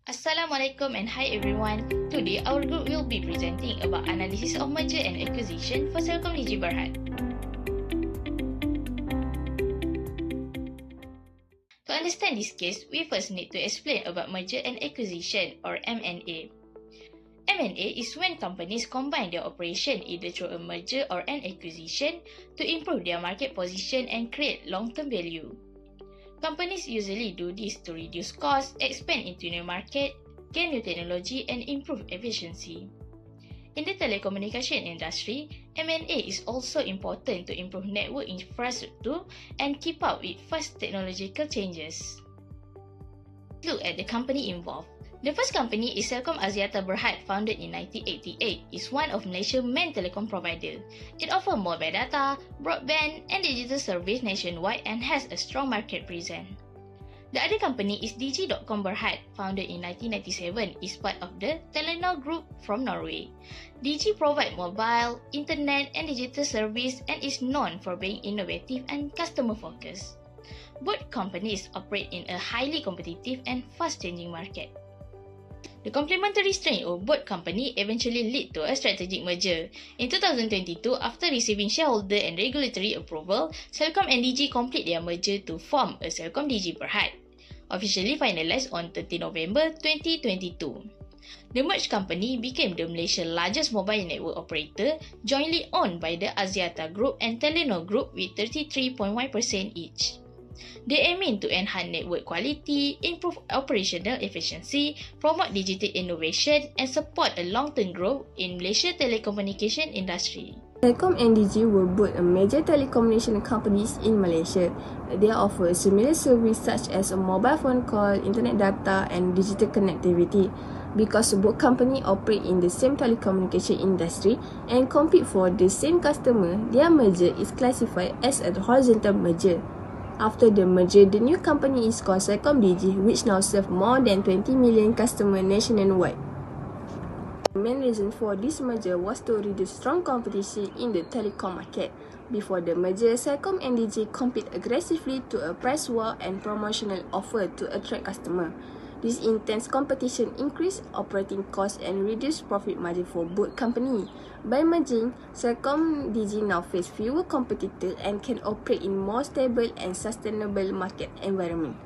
Assalamualaikum and hi everyone. Today our group will be presenting about analysis of merger and acquisition for Celcomdigi Berhad. To understand this case, we first need to explain about merger and acquisition or M&A. M&A is when companies combine their operation either through a merger or an acquisition to improve their market position and create long-term value. Companies usually do this to reduce costs, expand into new market, gain new technology, and improve efficiency. In the telecommunication industry, M&A is also important to improve network infrastructure and keep up with fast technological changes. Look at the company involved. The first company is Celcomdigi Berhad, founded in 1988, is one of Malaysia's main telecom provider. It offers mobile data, broadband, and digital service nationwide and has a strong market presence. The other company is Digi.com Berhad, founded in 1997, is part of the Telenor Group from Norway. Digi provides mobile, internet, and digital service and is known for being innovative and customer-focused. Both companies operate in a highly competitive and fast-changing market. The complementary strength of both companies eventually lead to a strategic merger. In 2022, after receiving shareholder and regulatory approval, Celcom and Digi complete their merger to form a Celcomdigi Berhad, officially finalized on 30 November 2022. The merged company became the Malaysia's largest mobile network operator, jointly owned by the Axiata Group and Telenor Group with 33.1% each. They aim to enhance network quality, improve operational efficiency, promote digital innovation, and support a long-term growth in Malaysia's telecommunication industry. Celcom and Digi were both major telecommunication companies in Malaysia. They offer similar services such as mobile phone call, internet data, and digital connectivity. Because both companies operate in the same telecommunication industry and compete for the same customer, their merger is classified as a horizontal merger. After the merger, the new company is called Celcomdigi, which now serves more than 20 million customers nationwide. The main reason for this merger was to reduce strong competition in the telecom market. Before the merger, Celcom and Digi compete aggressively to a price war and promotional offer to attract customers. This intense competition increased operating costs and reduced profit margin for both companies. By merging, Celcomdigi now face fewer competitors and can operate in more stable and sustainable market environment.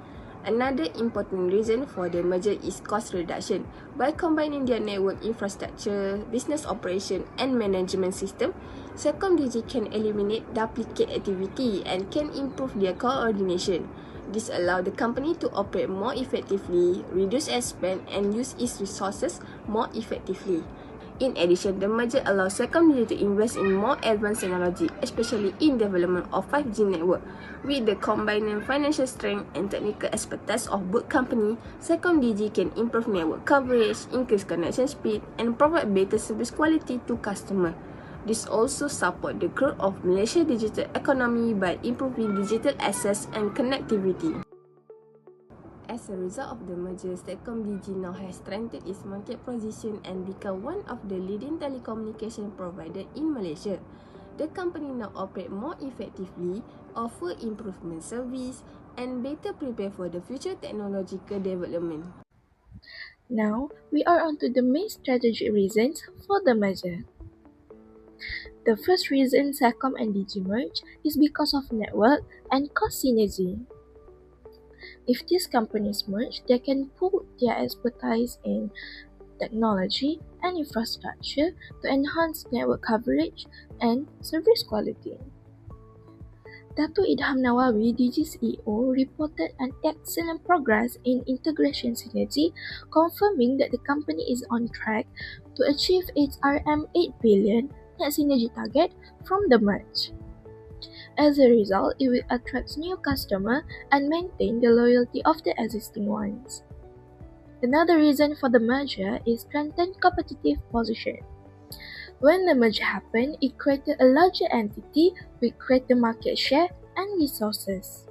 Another important reason for the merger is cost reduction. By combining their network infrastructure, business operation, and management system, Celcomdigi can eliminate duplicate activity and can improve their coordination. This allows the company to operate more effectively, reduce spend, and use its resources more effectively. In addition, the merger allows Celcomdigi to invest in more advanced technology, especially in development of 5G network. With the combined financial strength and technical expertise of both companies, Celcomdigi can improve network coverage, increase connection speed, and provide better service quality to customers. This also supports the growth of Malaysia's digital economy by improving digital access and connectivity. As a result of the merger, Celcomdigi now has strengthened its market position and become one of the leading telecommunication providers in Malaysia. The company now operates more effectively, offer improvement service, and better prepare for the future technological development. Now, we are on to the main strategic reasons for the merger. The first reason Celcom and Digi merge is because of network and cost synergy. If these companies merge, they can pool their expertise in technology and infrastructure to enhance network coverage and service quality. Dato' Idham Nawawi, Digi CEO, reported an excellent progress in integration synergy, confirming that the company is on track to achieve its RM8 billion net synergy target from the merge. As a result, it will attract new customers and maintain the loyalty of the existing ones. Another reason for the merger is strengthened competitive position. When the merger happened, it created a larger entity with greater market share and resources.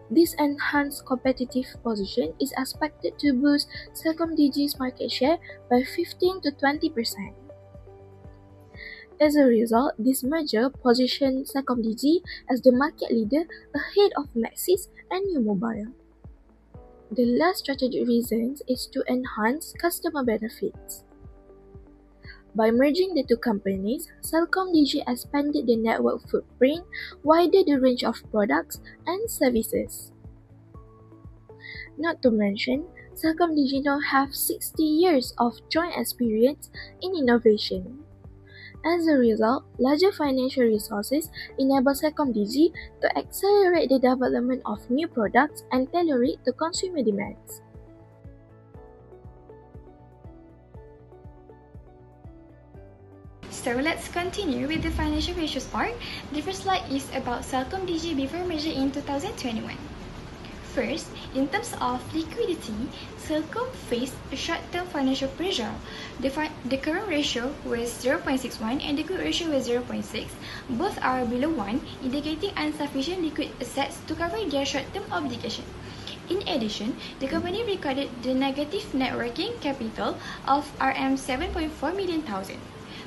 This enhanced competitive position is expected to boost Celcomdigi's market share by 15 to 20%. As a result, this merger positioned Celcomdigi as the market leader ahead of Maxis and New Mobile. The last strategic reason is to enhance customer benefits. By merging the two companies, Celcomdigi expanded the network footprint, widened the range of products and services. Not to mention, Celcomdigi now have 60 years of joint experience in innovation. As a result, larger financial resources enable Celcomdigi to accelerate the development of new products and tailor it to consumer demands. So let's continue with the financial ratios part. The first slide is about Celcomdigi before merger in 2021. First, in terms of liquidity, Celcom faced a short-term financial pressure. The current ratio was 0.61 and the quick ratio was 0.6. Both are below 1, indicating insufficient liquid assets to cover their short-term obligation. In addition, the company recorded the negative net working capital of Rm 7.4 million thousand,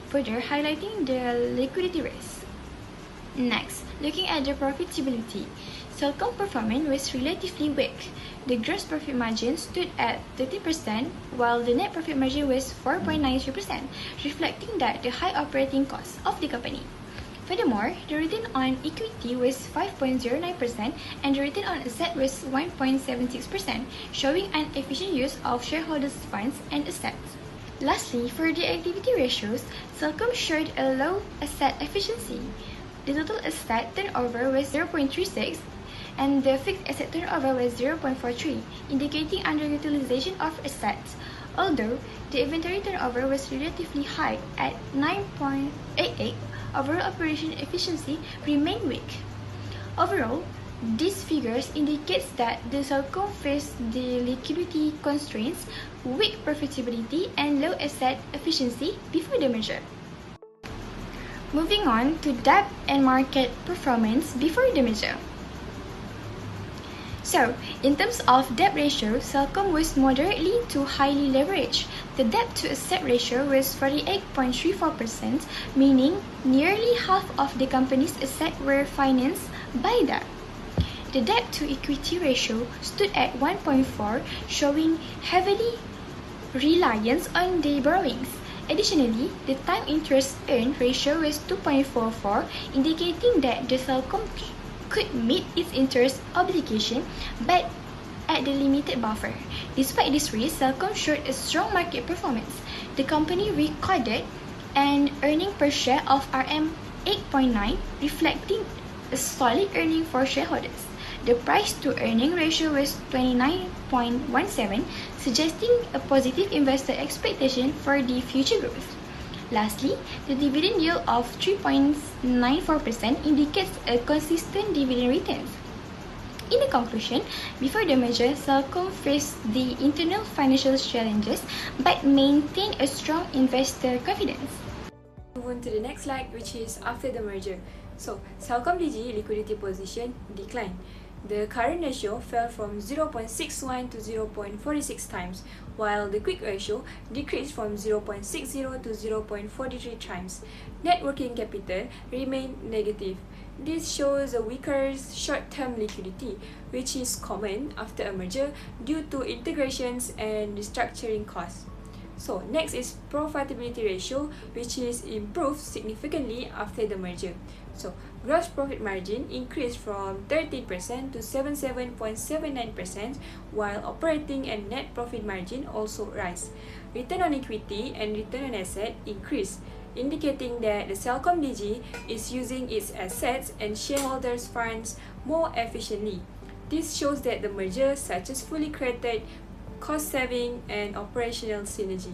further highlighting the liquidity risk. Next, looking at the profitability, Celcom performance was relatively weak. The gross profit margin stood at 30%, while the net profit margin was 4.93%, reflecting that the high operating costs of the company. Furthermore, the return on equity was 5.09% and the return on asset was 1.76%, showing an efficient use of shareholders' funds and assets. Lastly, for the activity ratios, Celcom showed a low asset efficiency. The total asset turnover was 0.36 and the fixed asset turnover was 0.43, indicating underutilization of assets. Although the inventory turnover was relatively high at 9.88, overall operation efficiency remained weak. Overall, these figures indicates that the Celcom faced the liquidity constraints, weak profitability, and low asset efficiency before the merger. Moving on to debt and market performance before the merger. So, in terms of debt ratio, Celcom was moderately to highly leveraged. The debt to asset ratio was 48.34%, meaning nearly half of the company's assets were financed by debt. The debt to equity ratio stood at 1.4, showing heavily reliance on the borrowings. Additionally, the time interest earned ratio was 2.44, indicating that the Celcom could meet its interest obligation but at the limited buffer. Despite this risk, Celcom showed a strong market performance. The company recorded an earning per share of Rm 8.9, reflecting a solid earning for shareholders. The price to earning ratio was 29.17, suggesting a positive investor expectation for the future growth. Lastly, the dividend yield of 3.94% indicates a consistent dividend return. In conclusion, before the merger, Celcom faced the internal financial challenges but maintained a strong investor confidence. Move on to the next slide, which is after the merger. So, Celcomdigi liquidity position declined. The current ratio fell from 0.61 to 0.46 times, while the quick ratio decreased from 0.60 to 0.43 times. Net working capital remained negative. This shows a weaker short-term liquidity, which is common after a merger due to integrations and restructuring costs. So, next is profitability ratio, which is improved significantly after the merger. So, gross profit margin increased from 13% to 77.79%, while operating and net profit margin also rise. Return on equity and return on asset increased, indicating that the Celcomdigi is using its assets and shareholders' funds more efficiently. This shows that the merger successfully created cost saving and operational synergy.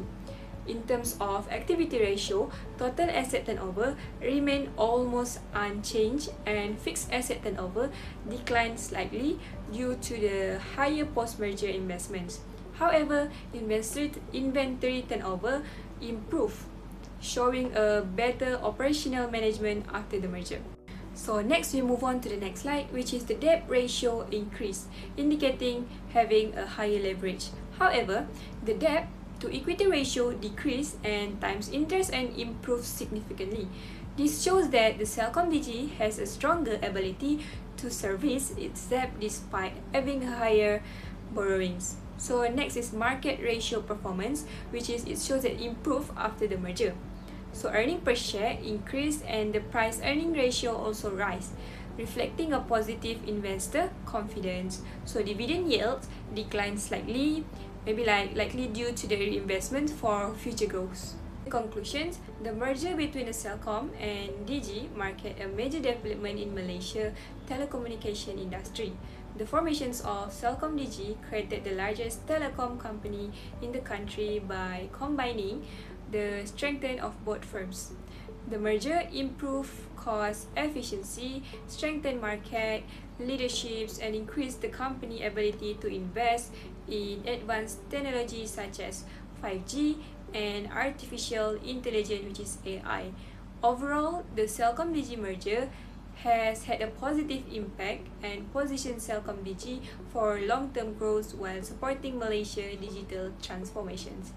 In terms of activity ratio, total asset turnover remained almost unchanged and fixed asset turnover declined slightly due to the higher post-merger investments. However, inventory turnover improved, showing a better operational management after the merger. So next we move on to the next slide, which is the debt ratio increase, indicating having a higher leverage. However, the debt to equity ratio decreased and times interest and improved significantly. This shows that the Celcomdigi has a stronger ability to service its debt despite having a higher borrowings. So next is market ratio performance, which is it shows that improved after the merger. So earning per share increased and the price earning ratio also rise, reflecting a positive investor confidence. So dividend yields declined slightly, maybe likely due to the reinvestment for future growth. In conclusions, the merger between the Celcom and Digi marked a major development in Malaysia telecommunication industry. The formations of Celcomdigi created the largest telecom company in the country by combining the strength of both firms. The merger improved cost efficiency, strengthened market leaderships, and increased the company ability to invest in advanced technologies such as 5G and artificial intelligence, which is AI. Overall, the Celcomdigi merger has had a positive impact and positioned Celcomdigi for long-term growth while supporting Malaysia's digital transformations.